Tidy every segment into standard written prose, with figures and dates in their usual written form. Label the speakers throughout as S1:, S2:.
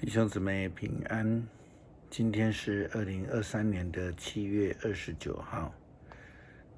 S1: 弟兄姊妹平安，今天是2023年的7月29号。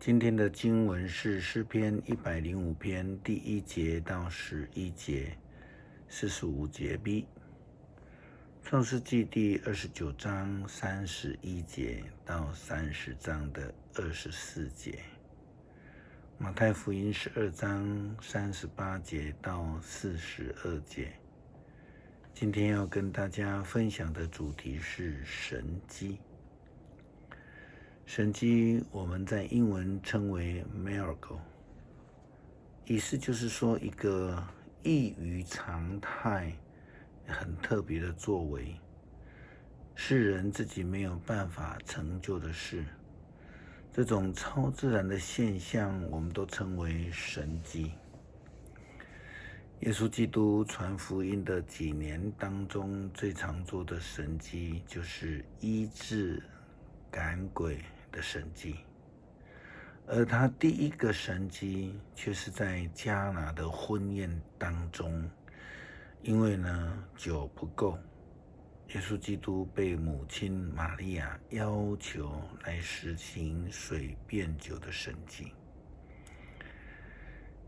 S1: 今天的经文是诗篇105篇第1节到11节，45节 B。创世纪第29章31节到30章的24节。马太福音12章38节到42节。今天要跟大家分享的主题是神迹。神迹我们在英文称为 miracle， 意思就是说一个异于常态、很特别的作为，是人自己没有办法成就的事。这种超自然的现象，我们都称为神迹。耶稣基督传福音的几年当中，最常做的神迹就是医治赶鬼的神迹，而他第一个神迹却是在迦拿的婚宴当中，因为酒不够，耶稣基督被母亲玛利亚要求来实行水变酒的神迹。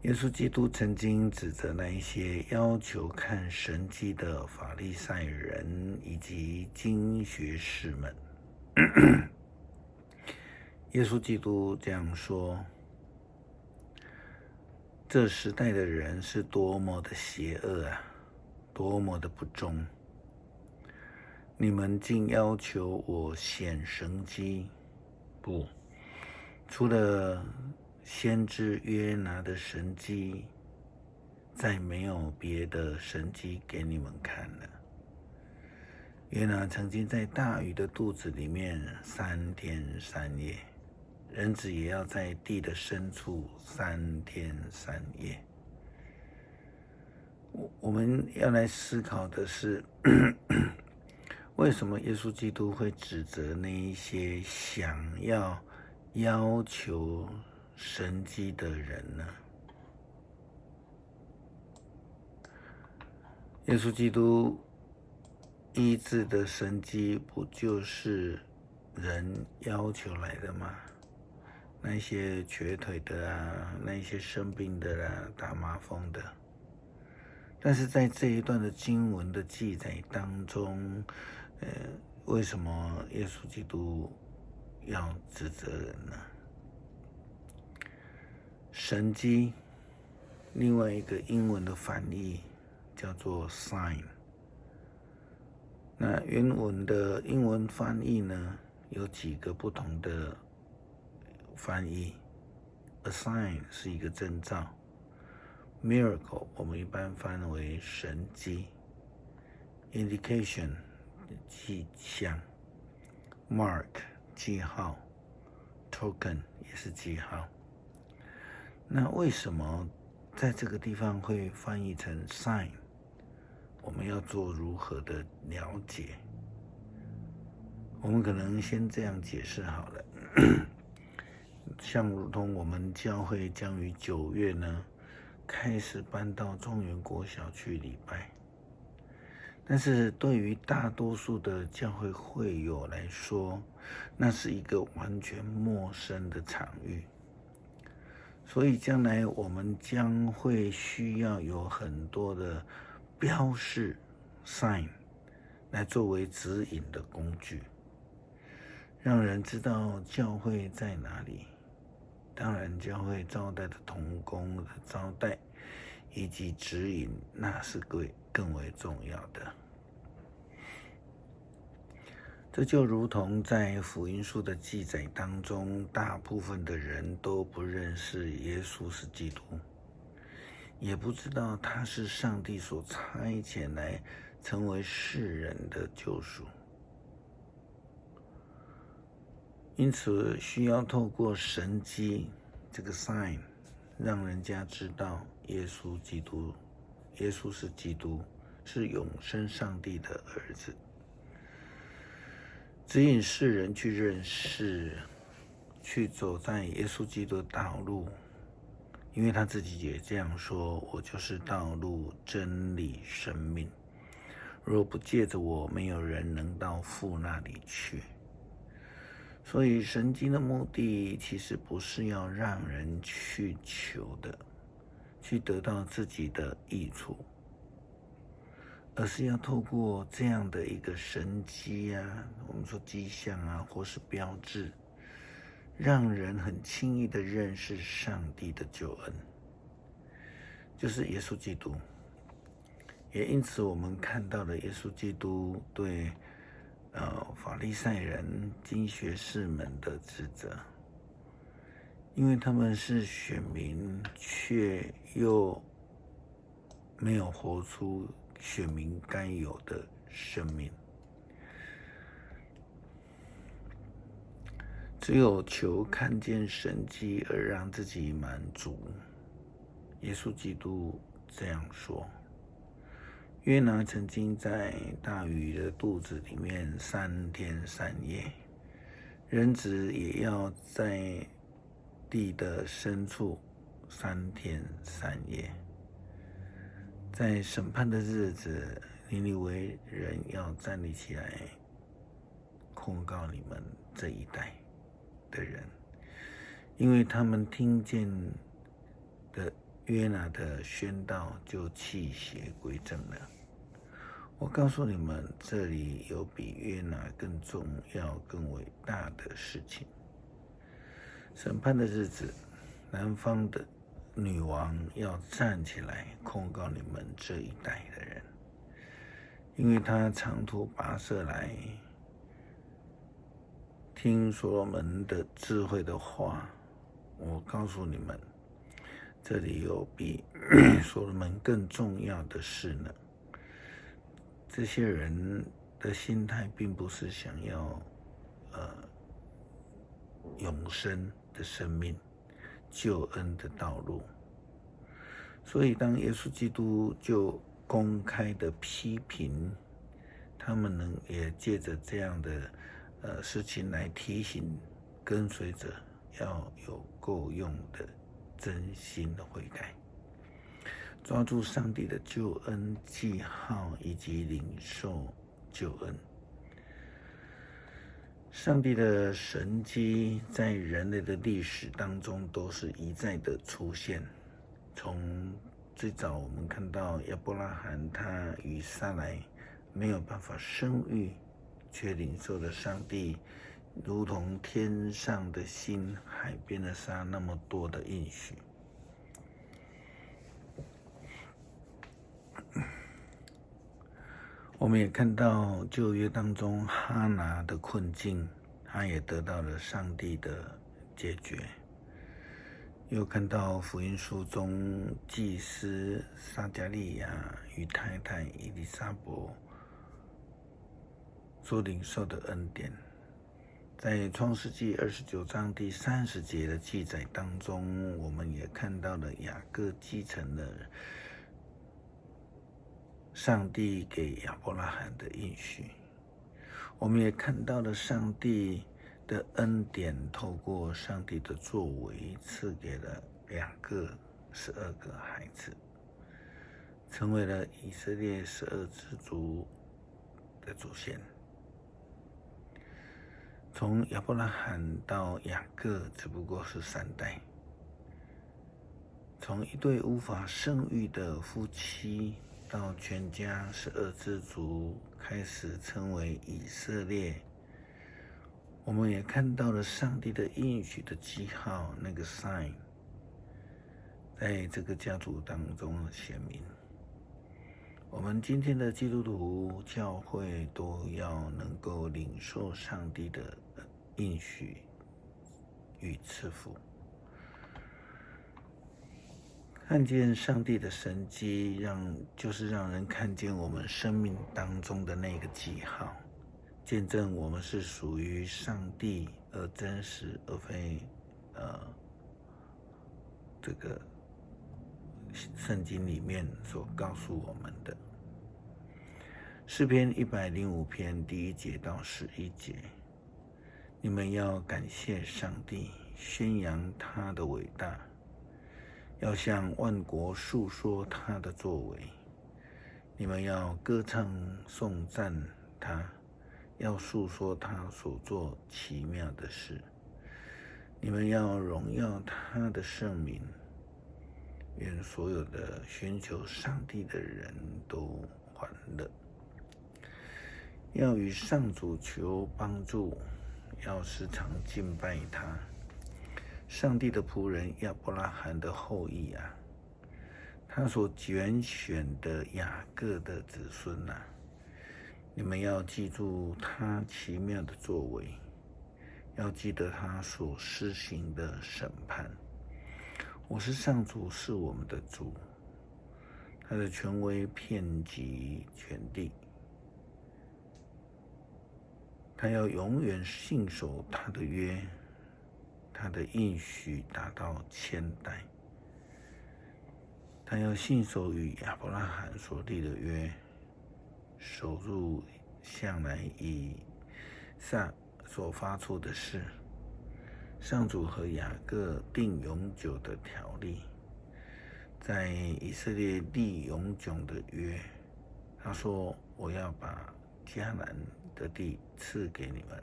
S1: 耶稣基督曾经指责那一些要求看神迹的法利赛人以及经学士们。耶稣基督这样说：这时代的人是多么的邪恶啊，多么的不忠！你们竟要求我显神迹，不，除了先知约拿的神迹，再没有别的神迹给你们看了。约拿曾经在大鱼的肚子里面3天3夜，人子也要在地的深处3天3夜。我们要来思考的是为什么耶稣基督会指责那一些想要求神迹的人呢？耶稣基督医治的神迹不就是人要求来的吗？那些瘸腿的啊，那些生病的啊，打麻风的。但是在这一段的经文的记载当中，为什么耶稣基督要指责人呢？神迹，另外一个英文的翻译叫做 sign。那原文的英文翻译呢，有几个不同的翻译。A sign 是一个征兆 ，miracle 我们一般翻为神迹 ，indication 迹象 ，mark 记号 ，token 也是记号。那为什么在这个地方会翻译成 sign？ 我们要做如何的了解？我们可能先这样解释好了。像如同我们教会将于9月开始搬到中原国小去礼拜，但是对于大多数的教会会友来说，那是一个完全陌生的场域。所以将来我们将会需要有很多的标示 sign 来作为指引的工具，让人知道教会在哪里。当然教会招待的同工的招待以及指引，那是更为重要的。这就如同在福音书的记载当中，大部分的人都不认识耶稣是基督，也不知道他是上帝所差遣来成为世人的救赎，因此需要透过神迹这个 sign， 让人家知道耶稣是基督，是永生上帝的儿子，指引世人去认识，去走在耶稣基督的道路，因为他自己也这样说：我就是道路、真理、生命。若不借着我，没有人能到父那里去。所以神经的目的其实不是要让人去求的，去得到自己的益处，而是要透过这样的一个神迹啊，我们说迹象啊，或是标志，让人很轻易的认识上帝的救恩，就是耶稣基督。也因此我们看到了耶稣基督对法利赛人、经学士们的指责，因为他们是选民，却又没有活出选民该有的生命，只有求看见神迹而让自己满足。耶稣基督这样说。约拿曾经在大鱼的肚子里面3天3夜，人子也要在地的深处3天3夜。在审判的日子，尼尼微人要站立起来控告你们这一代的人，因为他们听见的约拿的宣道就弃邪归正了。我告诉你们，这里有比约拿更重要、更伟大的事情。审判的日子，南方的女王要站起来控告你们这一代的人，因为她长途跋涉来听所罗门的智慧的话。我告诉你们，这里有比所罗门更重要的事呢。这些人的心态并不是想要永生的生命、救恩的道路，所以当耶稣基督就公开的批评他们，也借着这样的事情来提醒跟随者要有够用的真心的悔改，抓住上帝的救恩记号，以及领受救恩。上帝的神迹在人类的历史当中都是一再的出现。从最早我们看到亚伯拉罕，他与撒来没有办法生育，却领受了上帝如同天上的星、海边的沙那么多的应许。我们也看到旧约当中哈拿的困境，他也得到了上帝的解决。又看到福音书中祭司撒迦利亚与太太以利沙伯所领受的恩典。在创世纪29章第30节的记载当中，我们也看到了雅各继承了上帝给亚伯拉罕的应许。我们也看到了上帝的恩典透过上帝的作为赐给了2个12个孩子，成为了以色列12支族的祖先。从亚伯拉罕到雅各只不过是3代，从一对无法生育的夫妻到全家12支族开始称为以色列。我们也看到了上帝的应许的记号，那个 sign 在这个家族当中显明。我们今天的基督徒教会都要能够领受上帝的应许与赐福，看见上帝的神迹，就是让人看见我们生命当中的那个记号，见证我们是属于上帝而真实，而非这个圣经里面所告诉我们的。诗篇105篇第1节到11节，你们要感谢上帝，宣扬他的伟大，要向万国述说他的作为。你们要歌唱颂赞他，要述说他所做奇妙的事。你们要荣耀他的圣名。愿所有的寻求上帝的人都欢乐。要与上主求帮助，要时常敬拜他。上帝的仆人亚伯拉罕的后裔啊，他所拣选的雅各的子孙啊，你们要记住他奇妙的作为，要记得他所施行的审判。我是上主，是我们的主，他的权威遍及全地。他要永远信守他的约，他的应许达到千代。他要信守与亚伯拉罕所立的约，守住向来以撒所发出的誓。上主和雅各定永久的条例，在以色列立永久的约。他说：“我要把迦南的地赐给你们，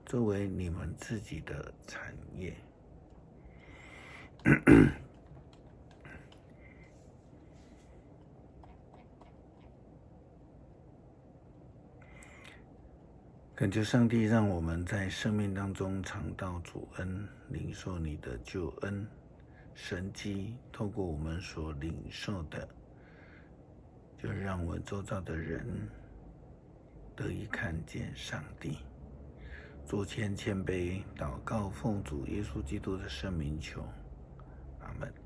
S1: 作为你们自己的产业。”恳求上帝让我们在生命当中尝到主恩，领受你的救恩神迹，透过我们所领受的，就让我们周遭的人得以看见上帝。主前谦卑祷告，奉主耶稣基督的圣名求，阿们。